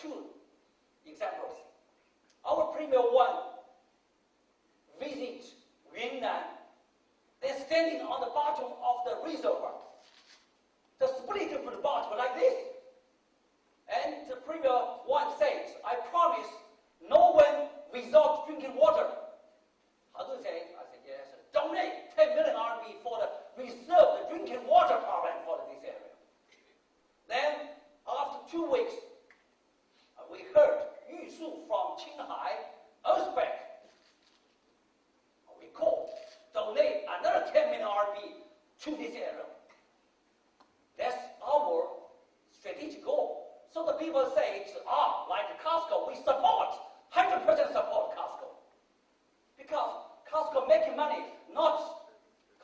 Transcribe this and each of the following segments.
two examples. Our Premier One visit Yunnan. They're standing on the bottom of the reservoir. The split from the bottom like this. And the Premier One says, I promise no one without drinking water. How do you say it? I said, yes. Donate 10 million RMB for the reserve the drinking water problem for this area. Then, after 2 weeks, we heard Yu Su from Qinghai, earthquake. We called, donate another 10 million RMB to this area. That's our strategic goal. So the people say, like Costco, we support, 100% support Costco. Because Costco making money, not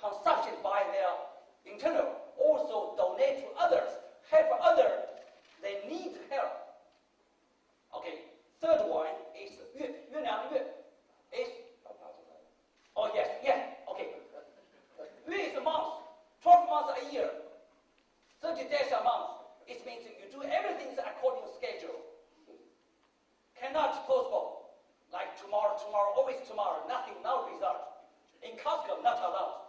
consumption by their internal, also donate to others, help others. They need help. Okay, third one is Yunnan Yue. Oh yes, okay. Yue is a month, 12 months a year, 30 days a month. It means you do everything according to schedule. Cannot postpone. Like tomorrow, always tomorrow, nothing, no result. In Costco, not allowed.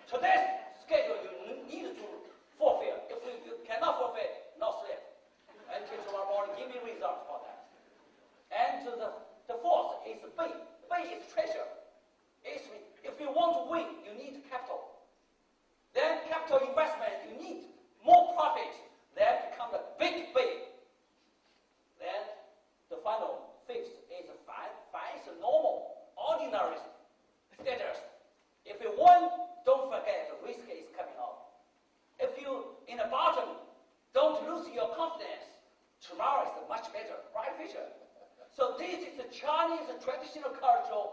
Today's schedule, you need to fulfill. If you cannot fulfill, no sleep. Until tomorrow morning, give me results for that. And the fourth is Bay. Bay is treasure. If you want to win, you need capital. Then capital investment, you need more profit. Then become the big Bay. Then the final, fifth, is Fan. Fan is a normal, ordinary status. If you win, don't forget the risk is coming out. If you in the bottom, don't lose your confidence. Tomorrow is much better, bright future. So this is the Chinese traditional culture,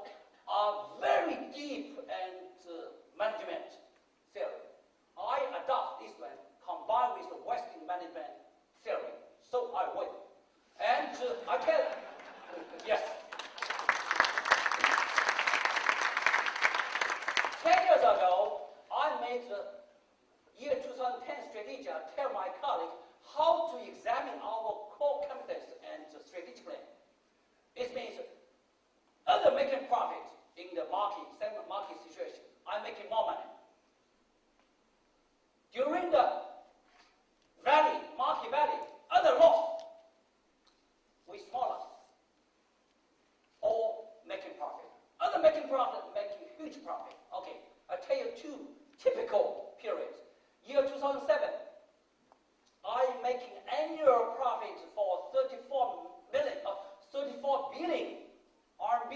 very deep and management theory. I adopt this one combined with the Western management theory, so I win. And I tell you, yes. 10 years ago, I made the year 2010 strategy. I tell my colleague how to examine our core competence and strategic plan. It means other making profit in the market, same market situation. I'm making more money. During the market valley, other loss, we smaller, or making profit. Other making profit, making huge profit. Okay, I'll tell you two typical periods. Year 2007, I'm making annual profit for 34 billion RMB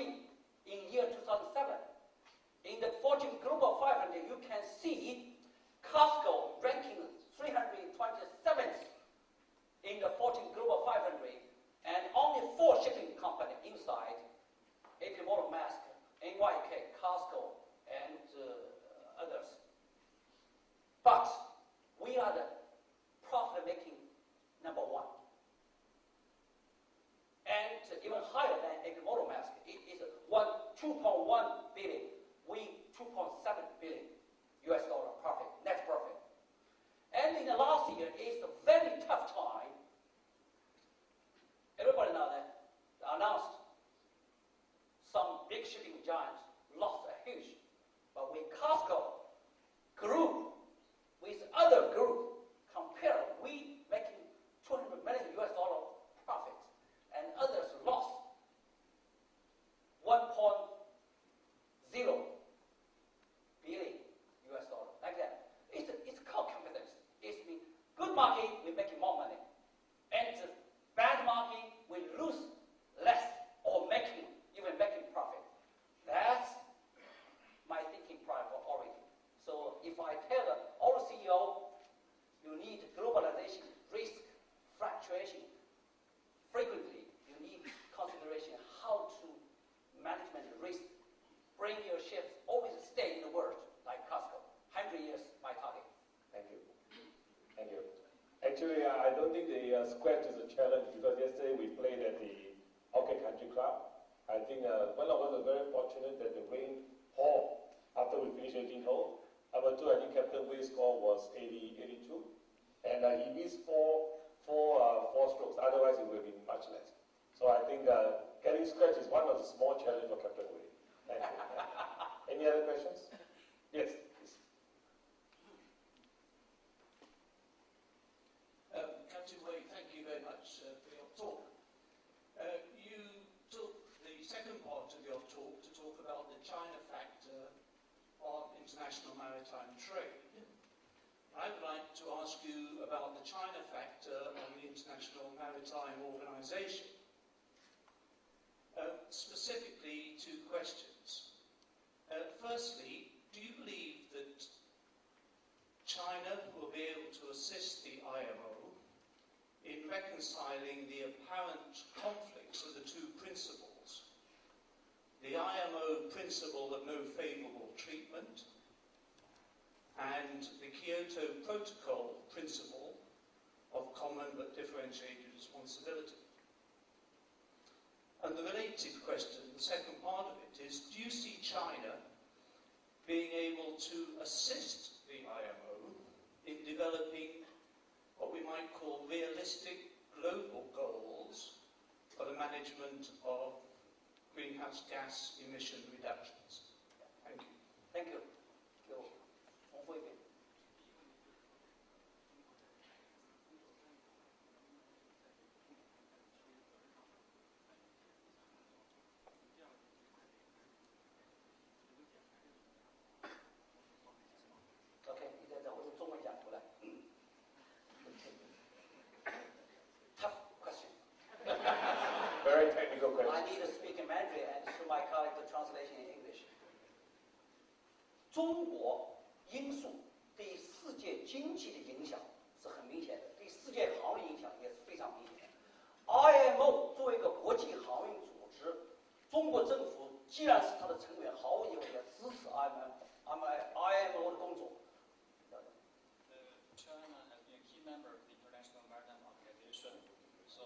in year 2007. In the Fortune Global 500, you can see Costco ranking 327th in the Fortune Global 500, and only 4 shipping companies inside: AP Motor Mask, NYK, Costco, and others. But we are the profit-making number 1. And even higher than AP Motor Mask. It is 2.1 billion. We 2.7 billion US dollar profit, net profit. And in the last year, it's a very tough time. Everybody knows that. Announced some big shipping giants lost a huge. But when Costco grew with other group, compare, we making 200 million US dollar profit, and others lost 1.0 billion US dollar, like that. It's called competence. It's mean good market, we making more money, and bad market, we lose less or even making profit. That's my thinking priority. So if I tell all CEO, you need globalization, risk, fluctuation, frequently you need consideration how to management risk. Bring your ships, always stay in the world, like Costco. 100 years, my target. Thank you. Thank you. Actually, I don't think the scratch is a challenge, because yesterday we played at the Orchid Country Club. I think one of us was very fortunate that the rain poured after we finished 18 hole. Number 2, I think Captain Wei's score was 82. And he missed four strokes. Otherwise, otherwise it would have been much less. So I think getting scratch is one of the small challenges for Captain Wei. Thank you. Any other questions? Yes, please. Captain Wei, thank you very much for your talk. You took the second part of your talk to talk about the China factor on international maritime trade. I'd like to ask you about the China factor on the International Maritime Organization. Specifically, two questions. Firstly, do you believe that China will be able to assist the IMO in reconciling the apparent conflicts of the two principles? The IMO principle of no favourable treatment and the Kyoto Protocol principle of common but differentiated responsibility. And the related question, the second part of it, is do you see China being able to assist the IMO in developing what we might call realistic global goals for the management of greenhouse gas emission reductions? Thank you. Thank you. 给我重复一遍。OK， 你再让我用中文讲出来。Tough question. Very technical question. I need to speak in Mandarin and through my colleague the translation in English. 中国因素对世界经济的影响是很明显的，对世界航运影响也是非常明显的。IMO 作为一个国际航运组织，中国政府既然是它的成员，毫无疑问也支持 IMO 的工作。China has been a key member of the International Maritime Organization, so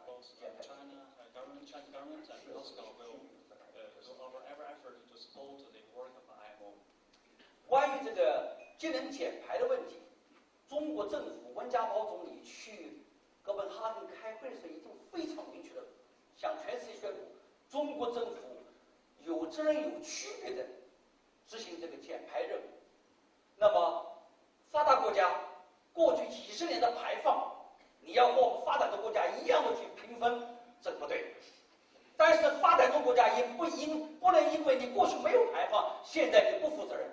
both China government, Chinese government, and Moscow will do our every effort to support the work of IMO. 关于这个节能减排的问题，中国政府温家宝总理去哥本哈根开会的时候，已经非常明确的向全世界宣布，中国政府有责任有区别的执行这个减排任务。那么，发达国家过去几十年的排放，你要和我们发展中国家一样的去平分，这不对。但是发展中国家也不能因为你过去没有排放，现在你不负责任。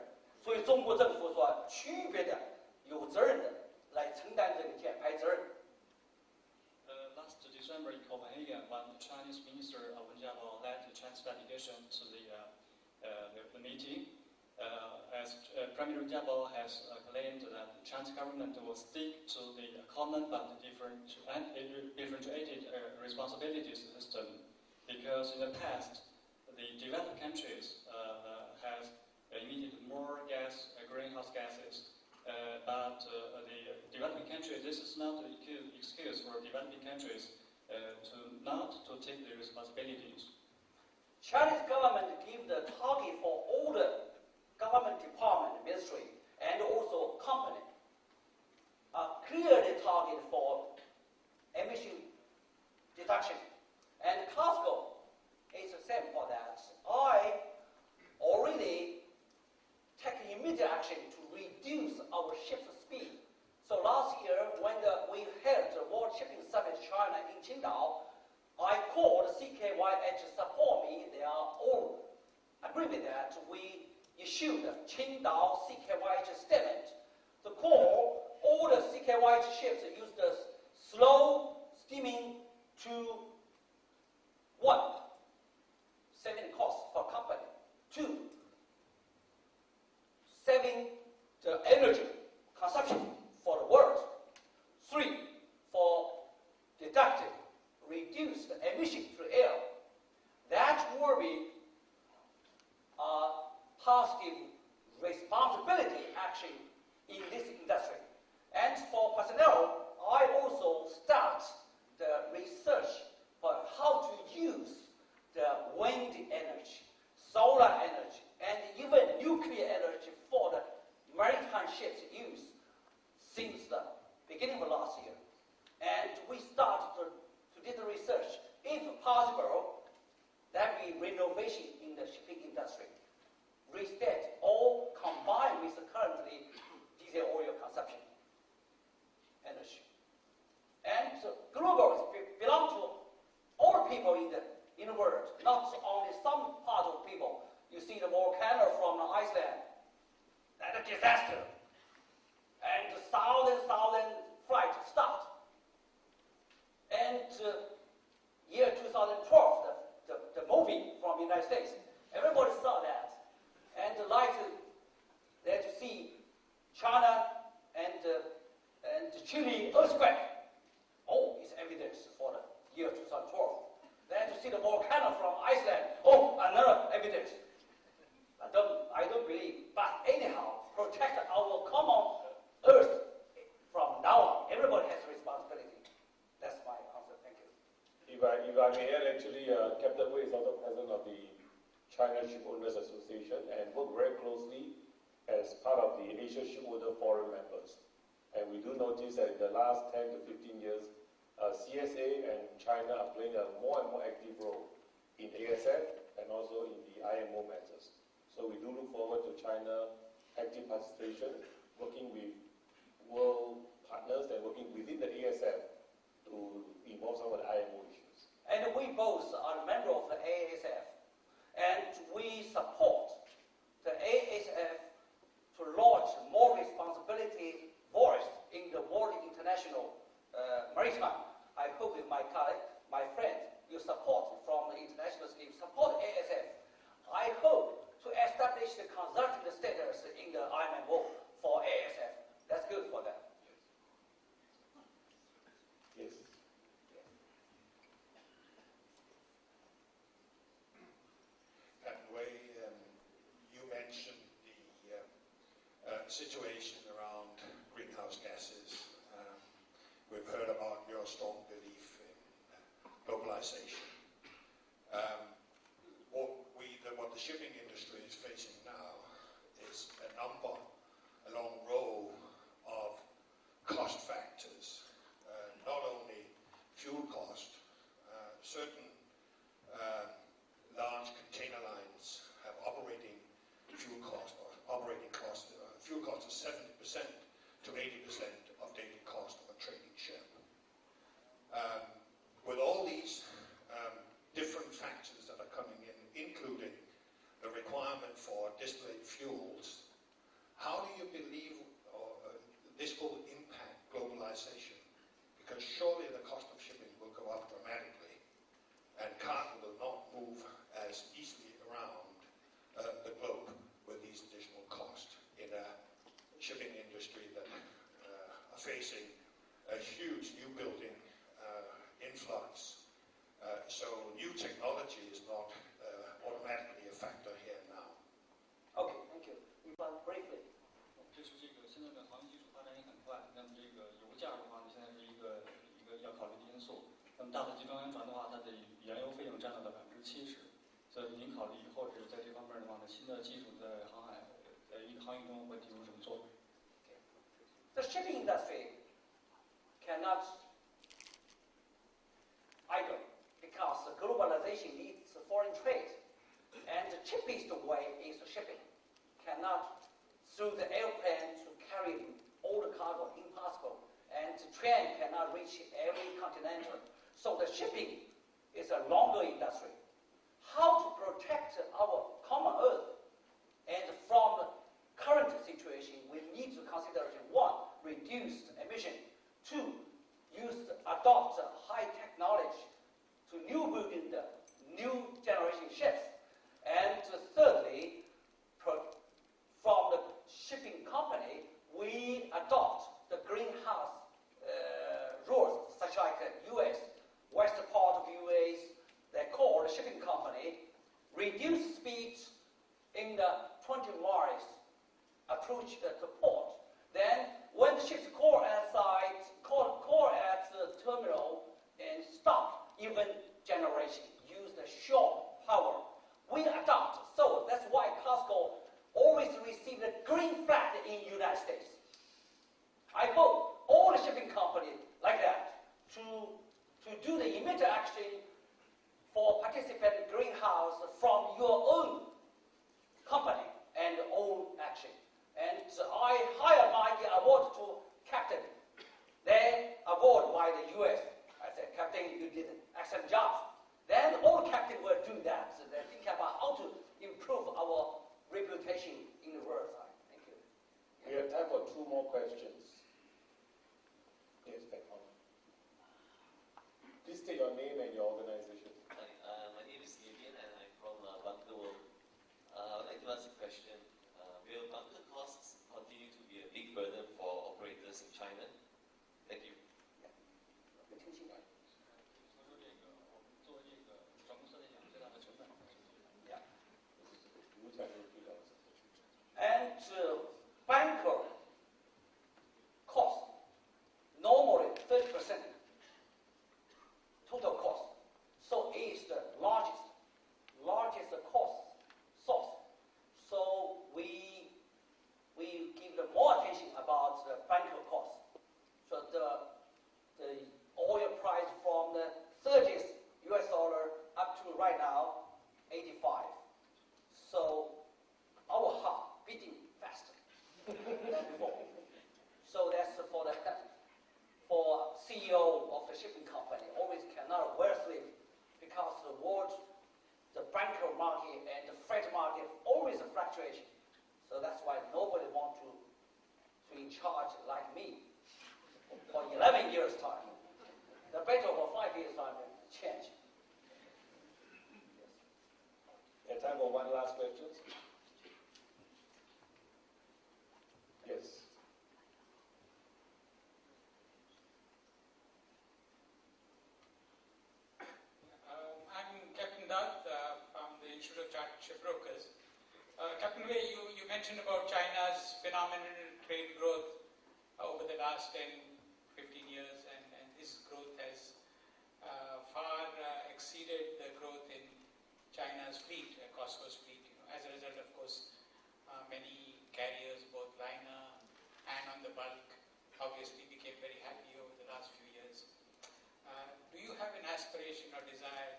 所以中国政府说区别的、有责任的来承担这个减排责任。Last December in Copenhagen, when the Chinese Minister Wen Jiabao led the Chinese delegation to the meeting, as Premier Jiabao has claimed that the Chinese government will stick to the common but differentiated responsibilities system, because in the past, the developed countries have emitted more greenhouse gases, but the developing countries, this is not an excuse for developing countries to take the responsibilities. Chinese government give the target for all the government department, ministry, and also company. Clearly target for emission reduction. And Glasgow is the same for that. I already take immediate action to reduce our ship's speed. So last year, when we held the World Shipping Summit China in Qingdao, I called CKYH to support me. They are all agree with that. We issued the Qingdao CKYH statement to call all the CKYH ships use the slow steaming to 1, saving costs for company. 2, saving the energy consumption for the world. 3, for deducting, reduce the emission to the air. That will be a positive responsibility action in this industry. And for personnel, I also start the research for how to use the wind energy, solar energy, and even nuclear energy for the maritime ships use since the beginning of last year. And we started to be renovation in the shipping industry. Restate all combined with the currently diesel oil consumption. Energy. And global belong to all people in the world, not only some part of people. You see the volcano from Iceland, that's a disaster. And thousand flights stopped. And year 2012, the movie from the United States, everybody saw that. And like there to see China and Chile earthquake. Oh, it's evidence for the year 2012. Then to see the volcano from Iceland. Oh, another evidence. I don't believe. But anyhow, protect our common earth from now on. Everybody has a responsibility. That's my answer. Thank you. If I may add, actually, Captain Wei is also president of the China Shipowners Association and work very closely as part of the Asia Shipowner Forum members. And we do notice that in the last 10 to 15 years, CSA and China are playing a more and more active role in ASF and also in the IMO matters. So we do look forward to China active participation, working with world partners and working within the ASF to involve some of the IMO issues. And we both are a member of the ASF, and we support the ASF to launch more responsibility voice in the World International Maritime. I hope with my colleague, my friend, you support from the international scheme, support ASF. I hope to establish the consulting status in the IMO for ASF. That's good for them. Yes. And Wei, you mentioned the situation around greenhouse gases. We've heard about your strong belief in globalization. What the shipping industry is facing now is a long row of cost factors, not only fuel cost. Certain large container lines have operating fuel cost, or operating cost. Fuel cost is 70% to 80% of daily cost of a trading ship. With all these different factors that are coming in, including the requirement for distillate fuels, how do you believe this will impact globalization? Because surely the cost of shipping will go up dramatically, and cargo will not move as easily around the globe with these additional costs in a shipping industry that are facing a huge new building influx. So new technology is not automatically a factor here now. Okay, thank you. Briefly. 这是这个现在的航运技术发展也很快，那么这个油价的话呢，现在是一个要考虑的因素。那么大的集装箱船的话，它的原油费用占到了70%，所以您考虑以后是在这方面的话呢，新的技术在航运中会提供什么作用？ The shipping industry cannot idle because globalization needs foreign trade, and the cheapest way is shipping. Cannot through the airplane to carry all the cargo, impossible, and the train cannot reach every continental. So the shipping is a longer industry. How to protect our common earth? And from the current situation, we need to consider one, reduce emission. Two, adopt high technology to building the new generation ships. And thirdly, from the shipping company, we adopt the greenhouse rules, such like U.S., west part of U.S., they call the shipping company, reduce speed in the 20 miles approach to port. Then when the ships call at the terminal and stop, even generation, use the shore power. We adopt. So that's why Costco always receive the green flag in the United States. I hope all the shipping companies like that to do the immediate action for participant greenhouse from your own company and own action. And I hire my award to captain. Then award by the US. I said, Captain, you did an excellent job. Then all captain will do that. So they think about how to improve our reputation in the world side. Thank you. We have time for 2 more questions. Yes, back on. Please state your name and your organization. Hi, my name is Vivian and I'm from Bunker World. I would like to ask a question. Will bunker costs continue to be a big burden for operators in China? Thank you. And bunker cost, normally 30% total cost. So it is the largest cost source. So we give them more attention about the bunker cost. So the oil price from the 30s US dollar up to right now 85. So our heart beating faster than before. So that's for CEO of the shipping company always cannot wear sleep because the bunker market and the freight market always a fluctuation. So that's why nobody want to in charge like me for 11 years time. The better for 5 years time change. We have time for one last question. Yes. I'm Captain Dutt from the Institute of Chartered Shipbrokers. Captain Wei, you mentioned about China's phenomenal trade growth over the last 10, 15 years, and this growth has far exceeded the growth in China's fleet, COSCO's fleet. As a result, of course, many carriers, both liner and on the bulk, obviously became very happy over the last few years. Do you have an aspiration or desire